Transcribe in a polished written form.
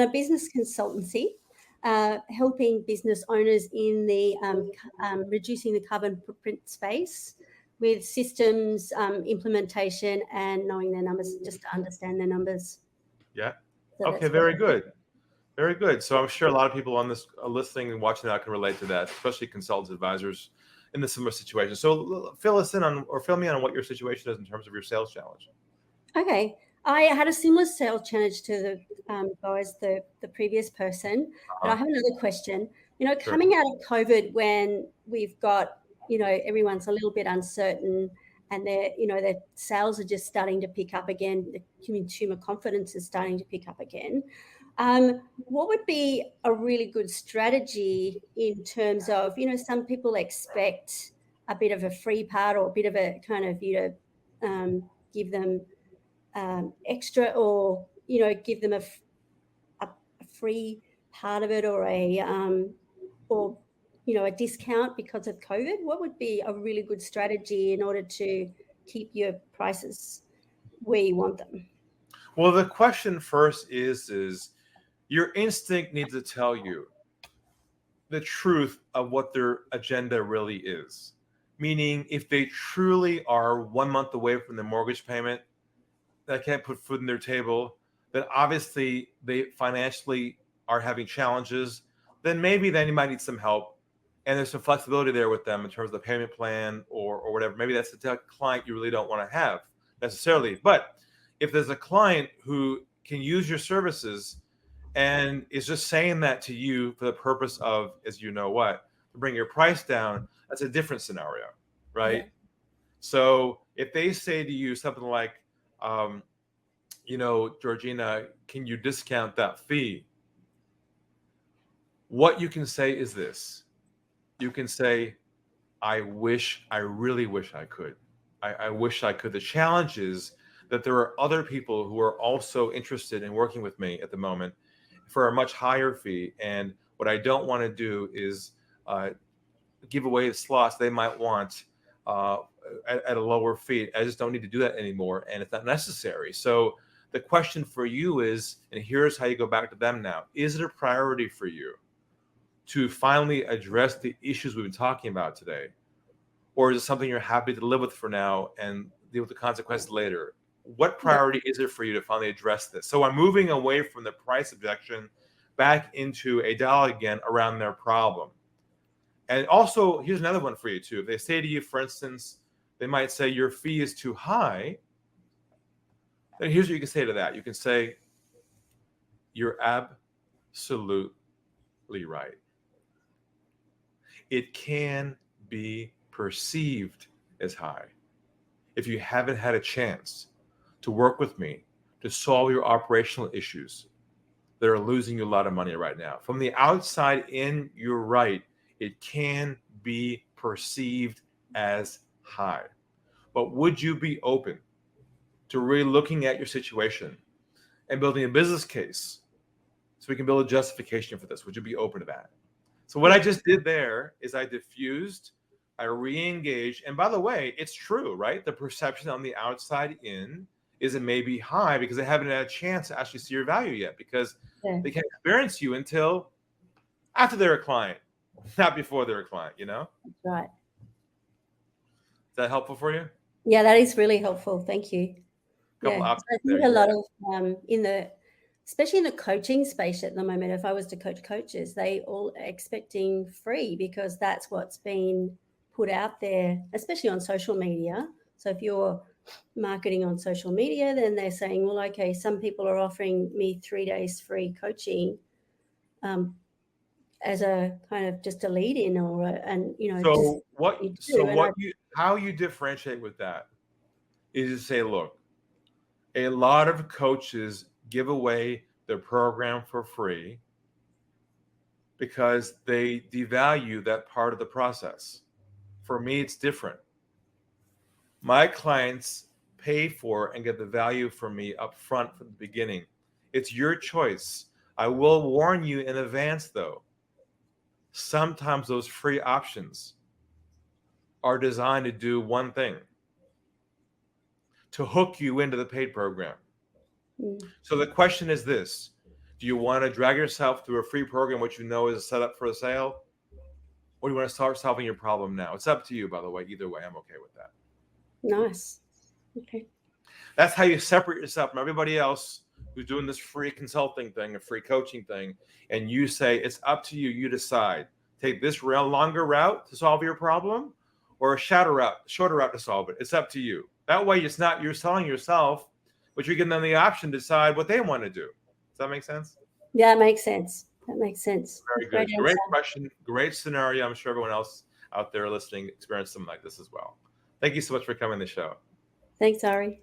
run a business consultancy, helping business owners in the reducing the carbon footprint space with systems implementation and knowing their numbers, just to understand their numbers. Yeah. So okay, very good. Very good. So I'm sure a lot of people on this listening and watching that can relate to that, especially consultants, advisors in the similar situation. So fill me in on what your situation is in terms of your sales challenge. Okay. I had a similar sales challenge to the guys, the previous person, but I have another question. Coming out of COVID, when we've got, everyone's a little bit uncertain, and their sales are just starting to pick up again. The consumer confidence is starting to pick up again. What would be a really good strategy in terms of, some people expect a bit of a free part or a bit of a kind of, give them extra, or give them a free part of it, or a discount because of COVID? What would be a really good strategy in order to keep your prices where you want them? Well, the question first is your instinct needs to tell you the truth of what their agenda really is. Meaning, if they truly are 1 month away from their mortgage payment, that can't put food on their table, then obviously they financially are having challenges, then you might need some help. And there's some flexibility there with them in terms of the payment plan or whatever. Maybe that's the client you really don't want to have necessarily. But if there's a client who can use your services and is just saying that to you for the purpose of, as you know what, to bring your price down, that's a different scenario, right? Yeah. So if they say to you something like, Georgina, can you discount that fee? What you can say is this. You can say, I really wish I could. I wish I could. The challenge is that there are other people who are also interested in working with me at the moment for a much higher fee. And what I don't want to do is give away the slots they might want at a lower fee. I just don't need to do that anymore, and it's not necessary. So the question for you is, and here's how you go back to them now, is it a priority for you to finally address the issues we've been talking about today? Or is it something you're happy to live with for now and deal with the consequences later? What priority is it for you to finally address this? So I'm moving away from the price objection back into a dialogue again around their problem. And also, here's another one for you too. If they say to you, for instance, they might say your fee is too high, then here's what you can say to that. You can say, you're absolutely right. It can be perceived as high. If you haven't had a chance to work with me to solve your operational issues that are losing you a lot of money right now, from the outside in, you're right. It can be perceived as high. But would you be open to really looking at your situation and building a business case so we can build a justification for this? Would you be open to that? So what I just did there is I diffused, I re-engaged. And by the way, it's true, right? The perception on the outside in is it may be high because they haven't had a chance to actually see your value yet, because they can't experience you until after they're a client, not before they're a client, That's right. Is that helpful for you? Yeah, that is really helpful. Thank you. I think a lot of especially in the coaching space at the moment, if I was to coach coaches, they all are expecting free because that's what's been put out there, especially on social media. So if you're marketing on social media, then they're saying, well, okay, some people are offering me 3 days free coaching as a kind of just a lead in, or how you differentiate with that is to say, look, a lot of coaches give away their program for free because they devalue that part of the process. For me, it's different. My clients pay for and get the value from me up front from the beginning. It's your choice. I will warn you in advance, though. Sometimes those free options are designed to do one thing: to hook you into the paid program. So the question is this: Do you want to drag yourself through a free program which you know is set up for a sale? Or do you want to start solving your problem now? It's up to you, by the way. Either way, I'm okay with that. Nice. Okay. That's how you separate yourself from everybody else who's doing this free consulting thing, a free coaching thing. And you say, it's up to you. You decide. Take this longer route to solve your problem or a shorter route to solve it. It's up to you. That way, it's not you're selling yourself, but you're giving them the option to decide what they want to do. Does that make sense? Yeah, it makes sense. That makes sense. Very good. Great question. Great scenario. I'm sure everyone else out there listening experienced something like this as well. Thank you so much for coming to the show. Thanks, Ari.